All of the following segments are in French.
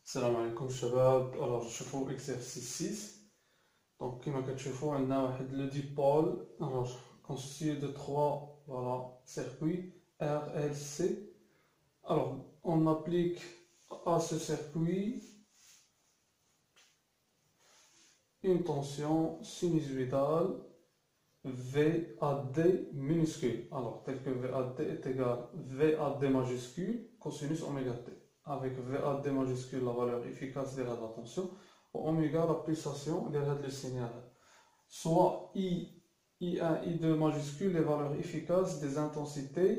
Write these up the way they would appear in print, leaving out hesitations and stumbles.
السلام عليكم الشباب. نشوفوا exercice 6. Donc كما كتشوفوا عندنا واحد le dipôle constitué de trois circuits R, L, C. Alors on applique à ce circuit une tension sinusoïdale VAD minuscule. Alors tel que VAD est égal VAD majuscule cosinus oméga t. Avec VAD majuscule la valeur efficace de la tension, ou oméga la pulsation de le signal. Soit I1, I2 majuscule les valeurs efficaces des intensités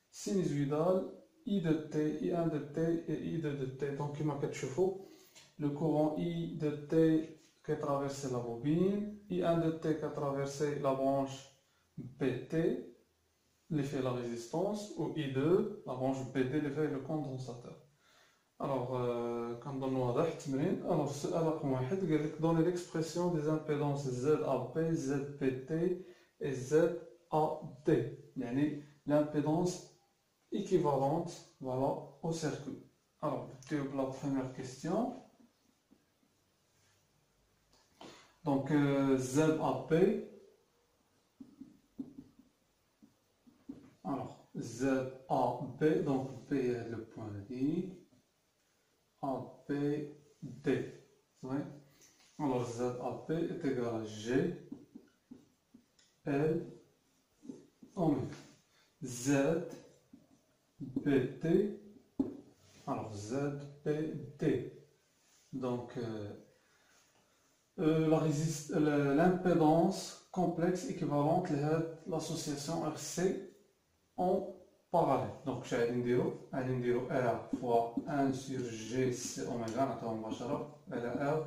sinusoïdales I de T, I1 de T et I2 de T. Donc, comme vous le courant I de T qui a traversé la bobine, I1 de T qui a traversé la branche BT, l'effet de la résistance, ou I2, la branche BD, l'effet le condensateur. Alors, كنظنوا هذا التمرين. Alors, السؤال رقم واحد قال لك donner l'expression des impédances ZAP, ZPT et ZAD, يعني l'impédance équivalente au circuit. Alors, la première question. Donc, ZAP. Alors, ZAP, donc P est le point I. APD. Ouais. Alors ZAP est égal à G L oméga. ZPT. Alors ZPT. Donc l'impédance complexe équivalente à l'association RC en parallèle. Donc j'ai نديرو R fois 1 sur G C oméga نعطيو مباشرة على R.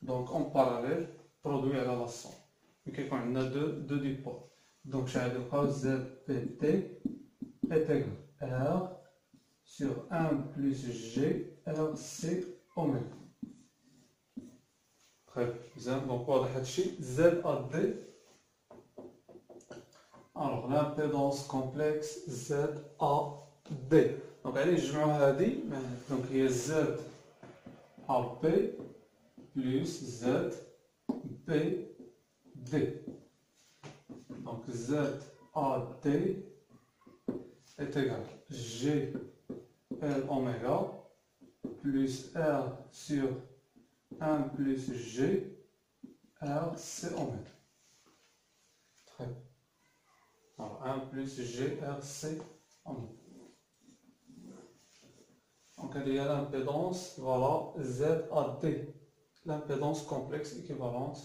Donc en parallèle produit على la somme. كيكون عندنا deux dipôles. Donc j'ai نلقاو ZPT est égal R sur 1 plus G RC oméga. Très bien. Donc واضح هادشي ZAD. Alors l'impédance complexe ZAD. Donc allez, je vais donc il y a ZAP plus ZPD. Donc ZAD est égal à GL oméga plus R sur 1 plus G RC oméga. Très bien. Alors 1 plus GRC oméga. Donc il y a l'impédance, ZAD, l'impédance complexe équivalente,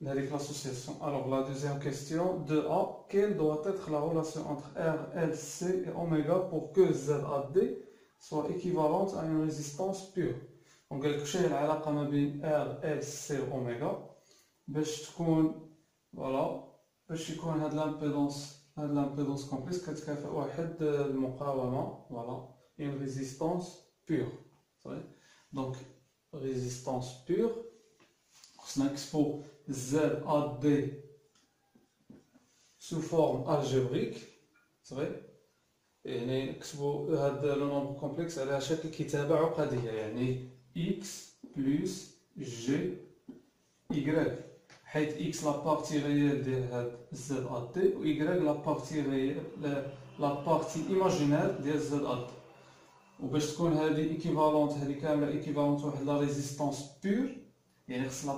l'association. Alors la deuxième question, 2A, quelle doit être la relation entre R, L, C et oméga pour que ZAD soit équivalente à une résistance pure? Donc quelque chose la علاقة ما بين R, L, C et oméga باش تكون باش يكون هاد l'impédance complexe كتكافئ واحد المقاومة une résistance pure. Donc résistance pure خصنا نكتبو ZAD sous forme algébrique. يعني نكتبو هاد لو نومبر كومبلكس على شكل كتابة عقدية، يعني x plus g y، حيث x لا بارتي ريال ديال هاد ZAD و y لا بارتي ريال لا بارتي ايماجينير ديال ZAD. وباش تكون هادي ايكيفالونت، هادي كاملة ايكيفالونت واحد لا ريزيستونس بور، يعني خص لا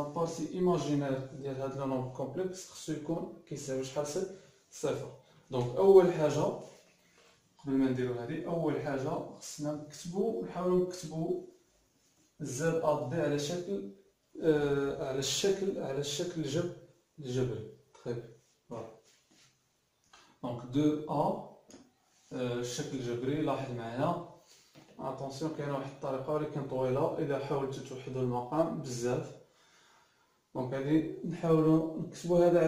بارتي ايماجينير ديال هاد لو نومبر كومبلكس خصو يكون كيساوي شحال؟ صفر. دونك اول حاجة قبل ما نديرو هادي، اول حاجة خصنا نحاولو نكتبو ZAD على شكل الجبري. Très bien. Voilà. Donc 2A الشكل الجبري. لاحظ معايا اتونسيون كاينه واحد الطريقه ولكن طويله اذا حاولتوا توحدوا المقام بزاف. دونك غادي نحاولوا نكتبوا هذا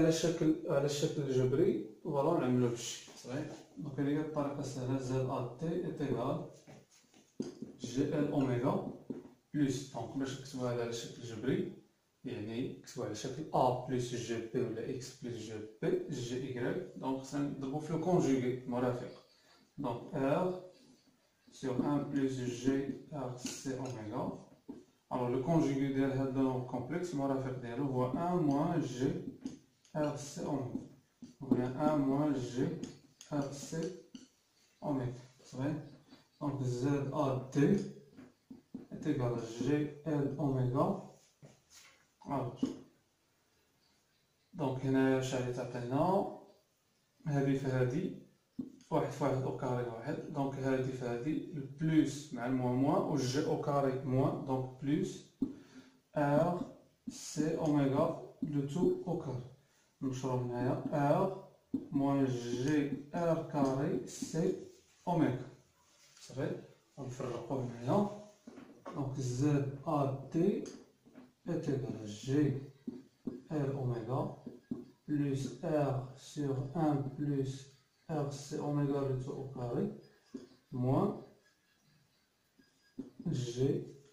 على الشكل الجبري. فوالا نعملوا هادشي صحيح. دونك هذه هي الطريقه سهله. ZAD est égal GL اوميغا بلس، دونك باش نكتبوا هذا على الشكل الجبري يعني نكتبوا على شكل A بلس جي بي ولا X بلس جي بي جي Y. دونك خصنا نضربو في لو كونجوغي مرافق. Donc R sur 1 plus G RC oméga. Alors le conjugué de ce nombre complexe, on va faire 1 moins G RC oméga. Ou bien 1 moins G RC oméga. C'est vrai? Donc ZAD est égal à GL oméga. Alors, donc هنا شحال تعطينا هذه في هذه واحد في واحد او كاري واحد. دونك هذه في هذه البلوس مع الموان موان و جي او كاري موان. دونك بلوس ار سي اوميغا دو تو او كاري. نشرو هنايا ار موان جي ار كاري سي اوميغا. صافي ونفرقو هنايا. دونك زد ا تي est égal à G L oméga plus R sur 1 plus RC oméga le tout au carré moins G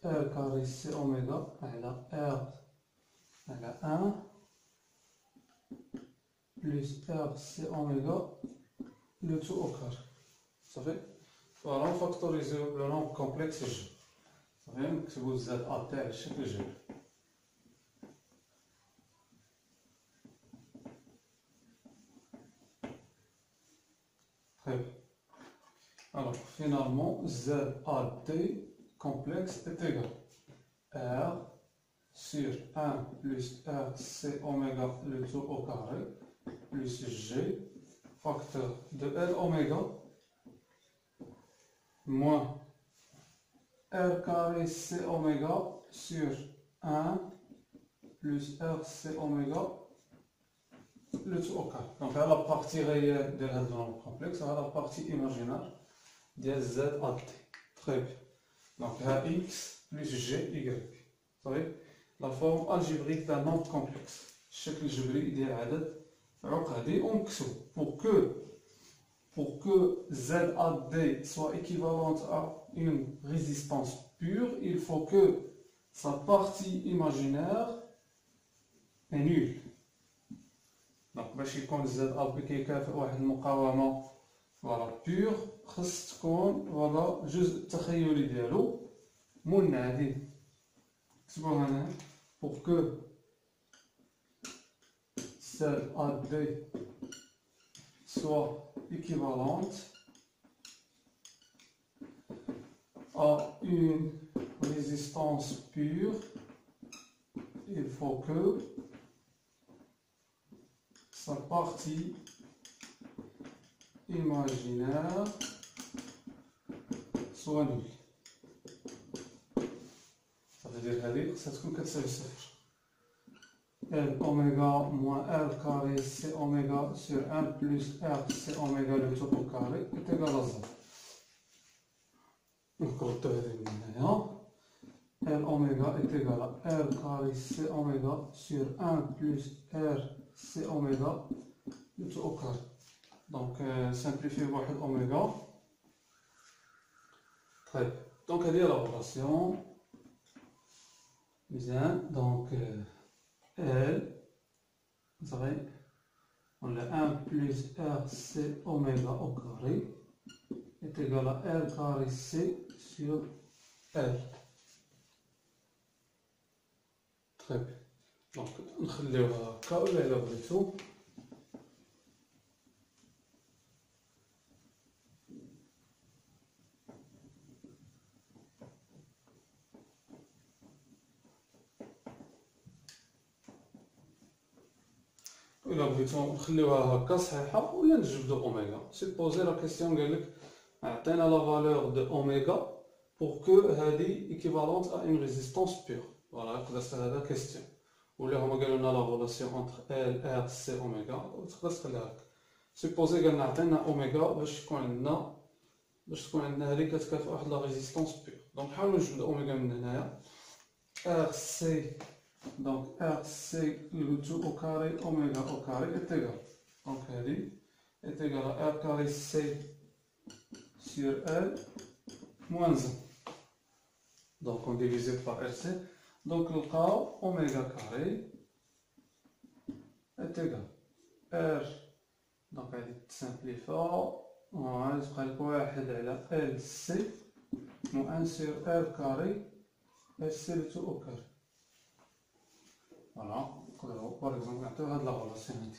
R carré C oméga à R à 1 plus RC oméga le tout au carré. Ça fait? Voilà, on factorise le nombre complexe G. Ça fait que vous Z A T à chaque G. Alors finalement ZAD complexe est égal à R sur 1 plus RC oméga le tout au carré plus G facteur de L oméga moins R carré C oméga sur 1 plus RC oméga le tout au carré. Donc là, la partie réelle de la nombre complexe, la partie imaginaire de ZAT. Très bien. Donc là, X plus G, Y. Vous savez, la forme algébrique d'un nombre complexe. Chaque algébrique de l'adad, on pour que ZAD soit équivalente à une résistance pure, il faut que sa partie imaginaire est nulle. Donc, باش يكون زد ا كيكافئ واحد المقاومه فوالا بيور خص تكون فوالا الجزء التخيلي ديالو منعدم. كتبوا هنا pour que celle AD soit équivalente à une résistance pure, il faut que sa partie imaginaire soit nulle. Ça veut dire que ça تكون كتساوي صفر. L oméga moins L carré C oméga sur 1 plus R C oméga le tout au carré est égal à 0. نكررتو هذه من هنايا. L oméga est égal à L carré C oméga sur 1 plus R C oméga le tout au carré. Donc simplifier واحد oméga. Très bien. Donc elle est la relation. Bien. Donc L, vous savez, on a 1 plus RC oméga au carré est égal à L carré C sur L. Très bien. Donc, نخليوها هكا ولا إلا بغيتو. ولا بغيتو نخليوها هكا صحيحة ولا نجبدو أوميغا. سيبوزي لا كيسيون قالك عطينا لا فالور دو أوميغا pour que هادي équivalente à une résistance pure. Voilà, يقدر يصير هذا كيستيون. ولا هما قالوا لنا لا ريلاسيون انتر ال ار سي اوميغا وتقدر تخليها هكا. سيبوزي قالنا عطينا اوميغا باش تكون عندنا هذه كتكافئ واحد لا ريزيستونس بيور. دونك نحاولوا نجبدو اوميغا من هنايا. ار سي دونك ار سي لو تو او كاري اوميغا او كاري est égal. دونك هذه est égal à ار كاري سي sur L moins 1. Donc on divise par RC. Donc le cas oméga carré est égal R. Donc elle est simplifiée فوالا يبقى لك واحد على ال سي موان سير ار كاري ال سي لو تو او كاري. فوالا نقدرو باغ اكزومبل نعطيو هاد لا غولاسيون هادي.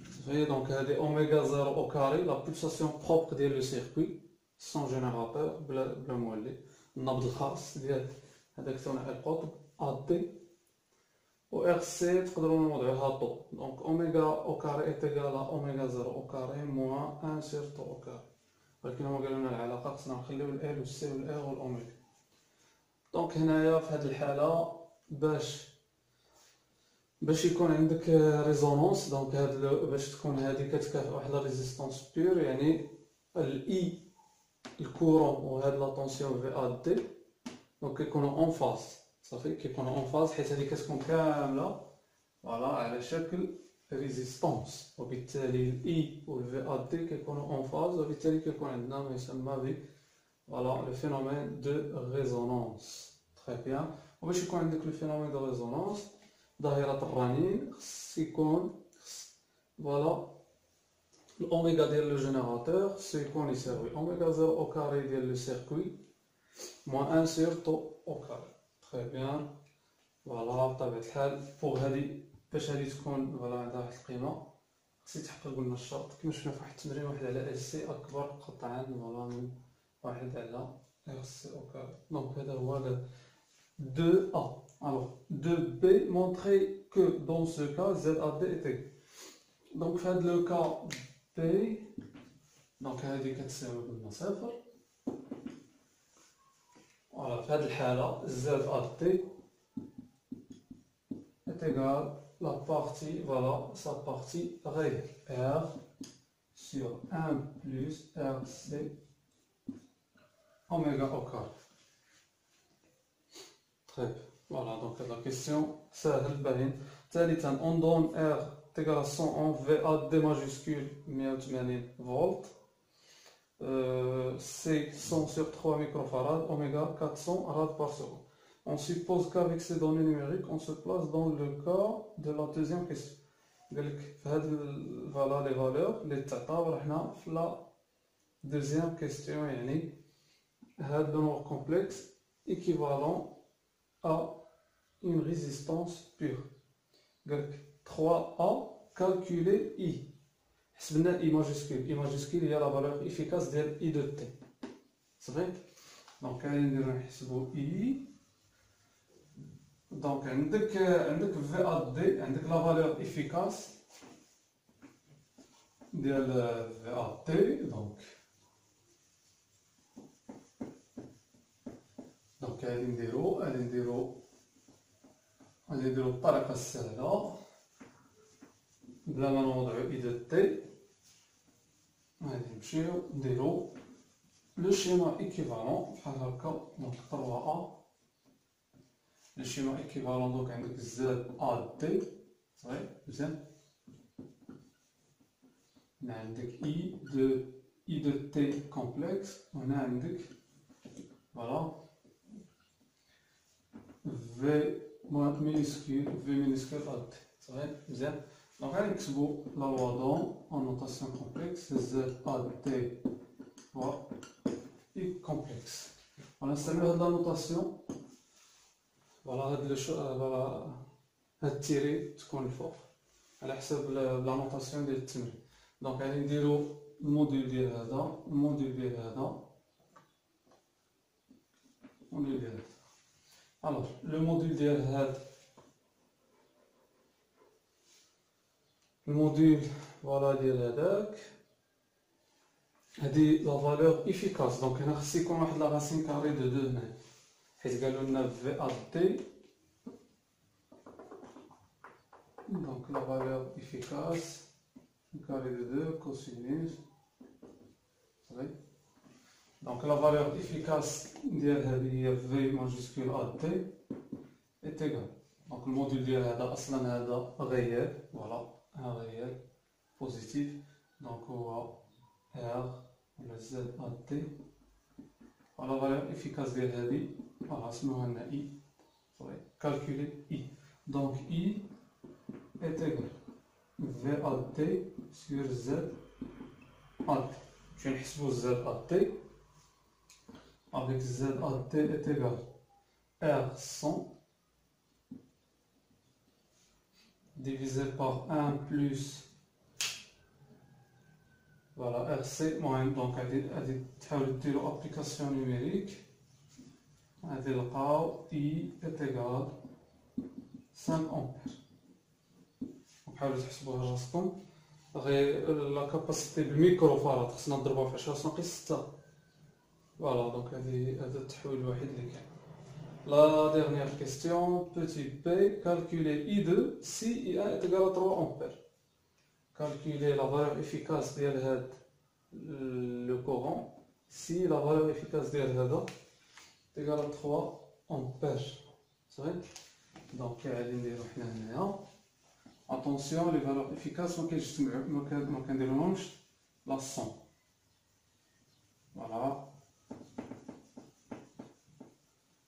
فهي دونك هادي اوميغا زيرو او كاري لا بولساسيون بروبر ديال لو سيركوي سون جينيراتور بلا مولد، النبض الخاص ديال هذاك الثنائي القطب ا دي و ار سي تقدروا نوضعوها طو. دونك اوميغا او كاري ايت ايكال اوميغا زيرو او كاري موان ان سير طو او كاري، ولكن هما قالوا لنا العلاقه خصنا نخليو ال و السي و الار و الاوميغا. دونك هنايا في هذه الحاله باش يكون عندك ريزونانس، دونك هاد باش تكون هذه كتكافئ واحد لا ريزيستونس بيور، يعني الاي الكورون و هاد لا طونسيون في ا دي دونك كيكونوا اون فاز صافي، كيكونوا اون فاز حيت هذه كتكون كامله فوالا على شكل ريزيستونس، وبالتالي الاي و الفي ا دي كيكونوا اون فاز، وبالتالي كيكون عندنا ما يسمى ب فوالا لو فينومين دو ريزونانس. تري بيان. وباش يكون عندك لو فينومين دو ريزونانس ظاهرة الرنين خص يكون فوالا الاوميغا ديال لو جينيراتور خصو يكون يساوي اوميغا زيرو او كاري ديال لو سيركوي موان ان سير طو او كاري. تري بيان. فوالا بطبيعة الحال بوغ هادي باش هادي تكون فوالا عندها واحد القيمة خص يتحقق لنا الشرط كيما شفنا في واحد التمرين، واحد على ال سي اكبر قطعا فوالا من واحد على ار سي او كاري. دونك هذا هو 2A. Alors, 2B montrer que dans ce cas, ZAD est égal. Donc, fait le cas B, donc هذه كتساوي قلنا صفر. Voilà, في هذه الحالة ZAD est égal la partie, voilà, sa partie réelle, R sur 1 plus RC oméga au carré. Très bien. Voilà, donc la question, سهل باين. ثالثا on donne R égale à 100 VA D majuscule 180 volts, C 100 sur 3 microfarads, oméga 400 rad par seconde. On suppose qu'avec ces données numériques, on se place dans le cas de la deuxième question. قالك في هاد voilà les valeurs اللي تعتبر حنا في la deuxième question، يعني هاد le nombre complexe équivalent à une résistance pure. 3A, calculer I. حسبنا I majuscule. I majuscule هي la valeur efficace ديال I de T. صافي؟ دونك غادي نديرو نحسبو I. دونك عندك في A D عندك la valeur efficace ديال في A T. دونك غادي نديرو بالطريقة السهلة بلا ما نوضعو اي دو تي. غادي نمشيو نديرو لو شيما ايكيفالون بحال هكا. دونك 3 ا لو شيما ايكيفالون، دونك عندك زد ا دي صافي مزيان. هنا عندك اي دو تي كومبلكس، وهنا عندك فوالا في minuscule ا دي صافي مزيان. دونك غادي نكتبو لا لوا دون en notation complexe Z A D fois I complexe. فوالا نستعملو هاد لا نوطاسيون فوالا فوالا هاد التيري تكون الفوق على حساب لا نوطاسيون ديال التمرين. دونك غادي نديرو الموديل ديال هذا، الموديل ديال هذا، الموديل ديال هذا. الوغ لو موديل ديال هاد الموديل فوالا ديال هذاك، هادي لا فالور افيكاس. دونك هنا خص يكون واحد لا راسين كاري دو دو هنا، حيت قالوا لنا في ا دي. دونك لا فالور افيكاس كاري دو دو كوسينوس صافي. دونك لا فالور افيكاس ديال هذه هي في ماجيسكول ا دي ايت ايكال. دونك الموديل ديال هذا اصلا هذا غيال فوالا réel positif, donc on va R ولا Z A T. voilà la valeur efficace ديال هذه فوالا سموها لنا I. صافي calculer I. donc I est égal V A T sur Z A T. Je vais ZAT avec ZAT est égal R100 divisé par 1 plus voilà RC moyenne. Donc غادي تحاولوا ديروا application numérique. غادي نلقاو I est égal 5 ampères. حاولوا تحسبوها راسكم. غير لا كاباسيتي بالميكروفاراد خصنا نضربوها في 10 ناقص 6. فوالا دونك هذا التحويل الوحيد اللي كاين. La dernière question, petit p, calculer I2 si I1 est égal à 3 ampères. Calculer la valeur efficace de le courant si la valeur efficace de est égale à 3 ampères. C'est vrai? Donc, attention, les valeurs efficaces, la 100. Voilà.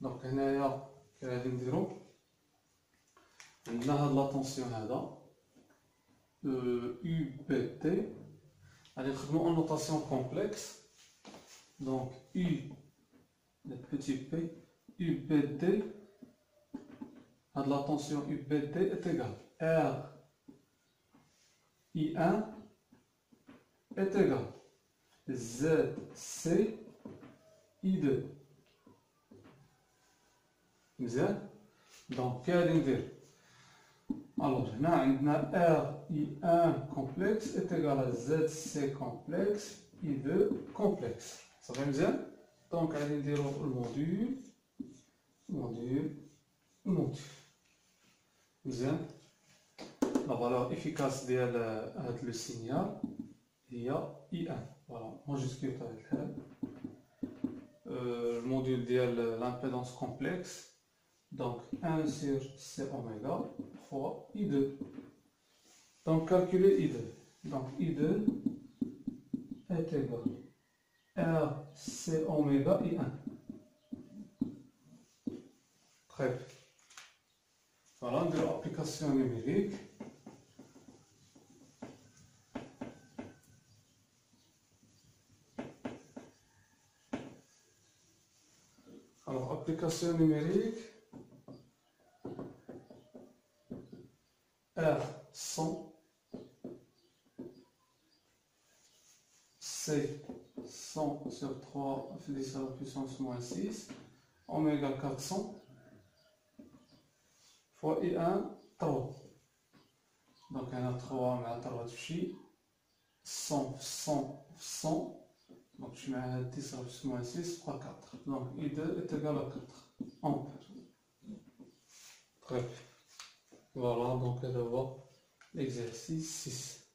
Donc, هنايا غادي نديرو عندنا هاد لاتونسيون هذا UBT غادي نخدمو en notation complexe. Donc U le petit p UBT هاد لاتونسيون UBT est égal R I1 est égal ZC I2. مزيان دونك كي ندير الوغ هنا عندنا R I1 complexe est égal à ZC complexe I2 complexe صافي مزيان دونك غادي نديرو الموديول مزيان لا فالور افيكاس ديال هاد لو سينيال هي I1 فوالا ماجيسكول تاع الحال الموديول ديال لامبيدونس كومبلكس. Donc 1 sur C oméga fois I2. Donc calculer I2. Donc I2 est égal à C oméga I1. Très bien. Voilà, de l'application numérique. Alors, application numérique. R100 C 100 sur 3 fait 10 à la puissance moins 6 oméga 400 fois I1 3. Donc on a 3 مع 3 تمشي 100 100 100 donc je mets 10 à la puissance moins 6 fois 4. Donc I2 est égal à 4 ampères. Très bien. Voilà, donc on va l'exercice 6.